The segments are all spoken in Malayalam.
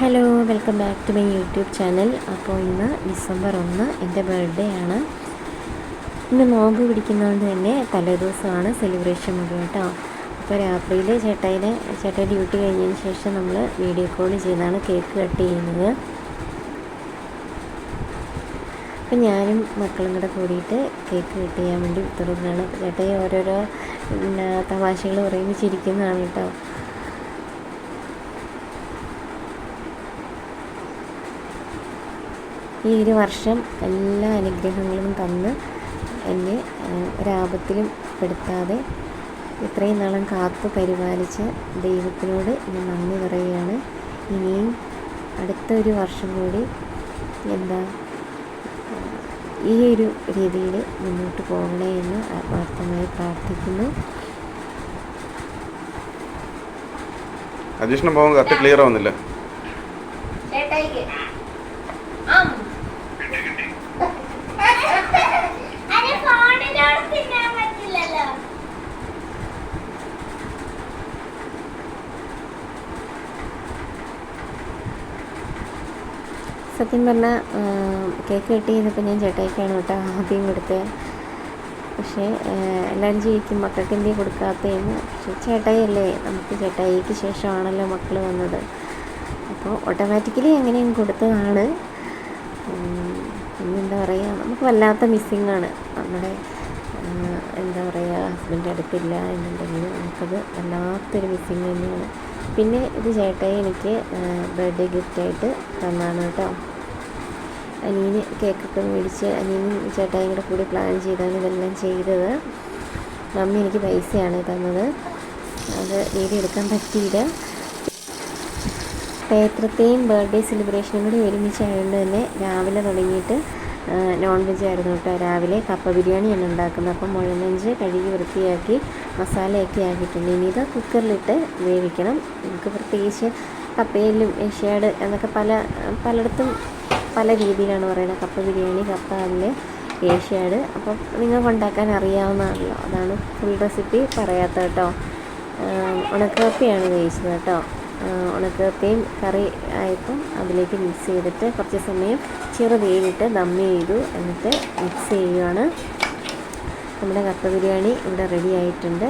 Hello, welcome back to my YouTube channel. അപ്പോൾ ഇന്ന് ഡിസംബർ 1 എൻ്റെ ബർത്ത്ഡേ ആണ്. ഇന്ന് നോമ്പ് പിടിക്കുന്നതുകൊണ്ട് തന്നെ തലേദിവസമാണ് സെലിബ്രേഷൻ മുഴുവൻ കേട്ടോ. അപ്പോൾ രാത്രിയിൽ ചേട്ടായി ഡ്യൂട്ടി കഴിഞ്ഞതിന് ശേഷം നമ്മൾ വീഡിയോ കോൾ ചെയ്താണ് കേക്ക് കട്ട് ചെയ്യുന്നത്. അപ്പം ഞാനും മക്കളും കൂടെ കൂടിയിട്ട് കേക്ക് കട്ട് ചെയ്യാൻ വേണ്ടി തുടങ്ങുകയാണ്. ചേട്ടായി ഓരോരോ തമാശകൾ പറയുമ്പോൾ ചിരിക്കുന്നതാണ് കേട്ടോ. ഈ ഒരു വർഷം എല്ലാ അനുഗ്രഹങ്ങളും തന്ന് എന്നെ ഒരാപത്തിലും പെടുത്താതെ ഇത്രയും നാളും കാത്തു പരിപാലിച്ച ദൈവത്തിനോട് ഞാൻ നന്ദി പറയുകയാണ്. ഇനിയും അടുത്തൊരു വർഷം കൂടി ഈ ഒരു രീതിയിൽ മുന്നോട്ട് പോകണേ എന്ന് ആത്മാർത്ഥമായി പ്രാർത്ഥിക്കുന്നു. അജീഷിന് പോകുന്നത് കറക്റ്റ് ക്ലിയർ ആവുന്നില്ല. സത്യം പറഞ്ഞാൽ കേക്ക് കട്ട് ചെയ്തപ്പോൾ ഞാൻ ചേട്ടായിക്കാണ് കേട്ടോ ആദ്യം കൊടുത്തത്. പക്ഷേ എല്ലാവരും ചോദിക്കും മക്കൾക്ക് എന്തേ കൊടുക്കാത്തതെന്ന്. പക്ഷേ ചേട്ടായി അല്ലേ, നമുക്ക് ചേട്ടായിക്ക് ശേഷമാണല്ലോ മക്കൾ വന്നത്. അപ്പോൾ ഓട്ടോമാറ്റിക്കലി അങ്ങനെയും കൊടുത്തതാണ്. എന്താ പറയുക, നമുക്ക് വല്ലാത്ത മിസ്സിങ്ങാണ്. നമ്മുടെ ഹസ്ബൻഡ് അടുത്തില്ല എന്നുണ്ടെങ്കിൽ നമുക്കത് വല്ലാത്തൊരു മിസ്സിങ് തന്നെയാണ്. പിന്നെ ഇത് ചേട്ടായി എനിക്ക് ബർത്ത്ഡേ ഗിഫ്റ്റായിട്ട് തന്നാണ് കേട്ടോ. അനിയന് കേക്കൊക്കെ മേടിച്ച് അനിയനും ചേട്ടായും കൂടെ കൂടി പ്ലാൻ ചെയ്താണ് ഇതെല്ലാം ചെയ്തത്. മമ്മി എനിക്ക് പൈസയാണ് തന്നത്. അത് വീഡിയോ എടുക്കാൻ പറ്റിയില്ല. ക്ഷേത്രത്തെയും ബർത്ത്ഡേ സെലിബ്രേഷനും കൂടി ഒരുമിച്ചായതുകൊണ്ട് തന്നെ രാവിലെ തുടങ്ങിയിട്ട് നോൺ വെജ് ആയിരുന്നു കേട്ടോ. രാവിലെ കപ്പ ബിരിയാണിയാണ് ഉണ്ടാക്കുന്നത്. അപ്പം മുഴനെഞ്ച് കഴുകി വൃത്തിയാക്കി മസാലയൊക്കെ ആക്കിയിട്ടുണ്ട്. ഇനി ഇത് കുക്കറിലിട്ട് വേവിക്കണം. നമുക്ക് പ്രത്യേകിച്ച് കപ്പയിലും ഏഷ്യാഡ് എന്നൊക്കെ പലയിടത്തും പല രീതിയിലാണ് പറയുന്നത്. കപ്പ ബിരിയാണി, കപ്പ അതിൽ ഏഷ്യാഡ്. അപ്പം നിങ്ങൾക്ക് ഉണ്ടാക്കാൻ അറിയാവുന്നതാണല്ലോ, അതാണ് ഫുൾ റെസിപ്പി പറയാത്ത കേട്ടോ. ഉണക്കക്കപ്പയാണ് വേവിച്ചത് കേട്ടോ. ഉണക്കക്കപ്പയും കറി ആയപ്പം അതിലേക്ക് മിക്സ് ചെയ്തിട്ട് കുറച്ച് സമയം ചെറുതേലിട്ട് ദം ചെയ്തു. എന്നിട്ട് മിക്സ് ചെയ്യുകയാണ്. നമ്മുടെ കപ്പ ബിരിയാണി ഇവിടെ റെഡി ആയിട്ടുണ്ട്.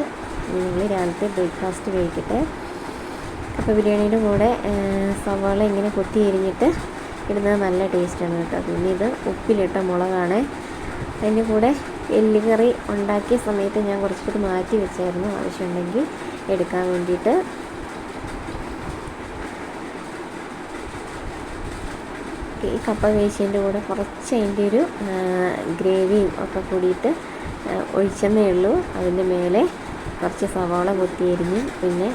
നിങ്ങൾ രാവിലത്തെ ബ്രേക്ക്ഫാസ്റ്റ് കഴിക്കട്ടെ. കപ്പ ബിരിയാണിയുടെ കൂടെ സവാള ഇങ്ങനെ കൊത്തി എരിഞ്ഞിട്ട് ഇടുന്നത് നല്ല ടേസ്റ്റാണ് കേട്ടോ. പിന്നെ ഇത് ഉപ്പിലിട്ട മുളകാണ്. അതിൻ്റെ കൂടെ എല്ലുകറി ഉണ്ടാക്കിയ സമയത്ത് ഞാൻ കുറച്ചുകൂടി മാറ്റി വെച്ചായിരുന്നു, ആവശ്യമുണ്ടെങ്കിൽ എടുക്കാൻ വേണ്ടിയിട്ട്. ഈ കപ്പ വേവിച്ചതിൻ്റെ കൂടെ കുറച്ച് അതിൻ്റെ ഒരു ഗ്രേവിയും ഒക്കെ കൂടിയിട്ട് ഒഴിച്ചെന്നേ ഉള്ളൂ. അതിൻ്റെ മേലെ കുറച്ച് സവാള കൊത്തി എരിഞ്ഞും പിന്നെ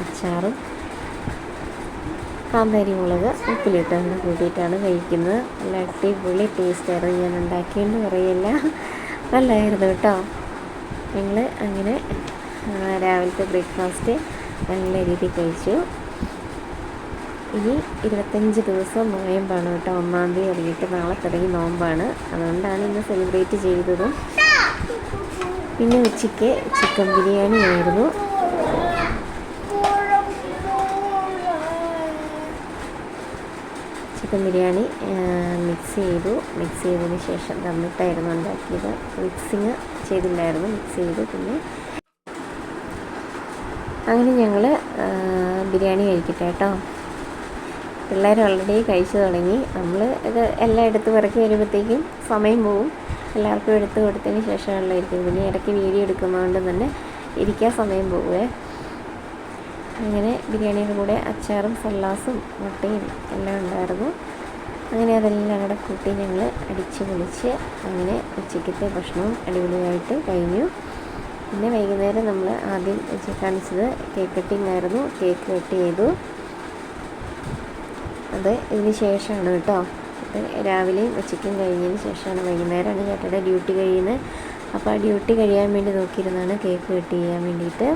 അച്ചാറും കാന്താരി മുളക് ഉപ്പിലിട്ട് അങ്ങനെ കൂട്ടിയിട്ടാണ് കഴിക്കുന്നത്. നല്ല അടിപൊളി ടേസ്റ്റായിരുന്നു. ഞാൻ ഉണ്ടാക്കിയെന്ന് പറയില്ല, നല്ലതായിരുന്നു കേട്ടോ. ഞങ്ങൾ അങ്ങനെ രാവിലത്തെ ബ്രേക്ക്ഫാസ്റ്റ് നല്ല രീതിയിൽ കഴിച്ചു. ഇനി 25 ദിവസം നോയമ്പാണ് കേട്ടോ. 1-ാം തീയതി തുടങ്ങിയിട്ട് നാളെ തുടങ്ങി നോമ്പാണ്. അതുകൊണ്ടാണ് ഇന്ന് സെലിബ്രേറ്റ് ചെയ്തതും. പിന്നെ ഉച്ചയ്ക്ക് ചിക്കൻ ബിരിയാണി ആയിരുന്നു. ചിക്കൻ ബിരിയാണി മിക്സ് ചെയ്തതിന് ശേഷം ദമ്മിട്ടായിരുന്നു ഉണ്ടാക്കിയത്. മിക്സിങ് ചെയ്തില്ലായിരുന്നു, മിക്സ് ചെയ്തു. പിന്നെ അങ്ങനെ ഞങ്ങൾ ബിരിയാണി കഴിക്കട്ടെ കേട്ടോ. പിള്ളേർ ഓൾറെഡി കഴിച്ചു തുടങ്ങി. നമ്മൾ ഇത് എല്ലാം എടുത്ത് പിറക്കി വരുമ്പോഴത്തേക്കും സമയം പോവും. എല്ലാവർക്കും എടുത്ത് കൊടുത്തതിന് ശേഷമാണല്ലോ ഇരിക്കുന്നത്. പിന്നെ ഇടയ്ക്ക് വീഡിയോ എടുക്കുന്നതുകൊണ്ട് തന്നെ ഇരിക്കാൻ സമയം പോവുമേ. അങ്ങനെ ബിരിയാണിയുടെ കൂടെ അച്ചാറും സല്ലാസും മുട്ടയും എല്ലാം ഉണ്ടായിരുന്നു. അങ്ങനെ അതെല്ലാം കൂടെ കൂട്ടി ഞങ്ങൾ അടിച്ച് പൊളിച്ച് അങ്ങനെ ഉച്ചയ്ക്കത്തെ ഭക്ഷണവും അടിപൊളിയായിട്ട് കഴിഞ്ഞു. പിന്നെ വൈകുന്നേരം നമ്മൾ ആദ്യം കാണിച്ചത് കേക്ക് കട്ടിങ് ആയിരുന്നു. കേക്ക് കട്ട് ചെയ്തു. അത് ഇതിന് ശേഷമാണ് കേട്ടോ. രാവിലെയും ഉച്ചയ്ക്കും കഴിഞ്ഞതിന് ശേഷമാണ്. വൈകുന്നേരമാണ് ചേട്ടയുടെ ഡ്യൂട്ടി കഴിയുന്നത്. അപ്പോൾ ആ ഡ്യൂട്ടി കഴിയാൻ വേണ്ടി നോക്കിയിരുന്നാണ് കേക്ക് കട്ട് ചെയ്യാൻ വേണ്ടിയിട്ട്.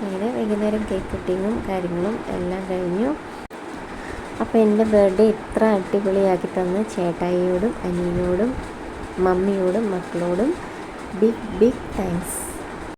അങ്ങനെ വൈകുന്നേരം കേക്ക് കട്ടിങ്ങും കാര്യങ്ങളും എല്ലാം കഴിഞ്ഞു. അപ്പോൾ എൻ്റെ ബർത്ത്ഡേ ഇത്ര അടിപൊളിയാക്കി തന്ന ചേട്ടായിയോടും അനിയനോടും മമ്മിയോടും മക്കളോടും ബിഗ് താങ്ക്സ്.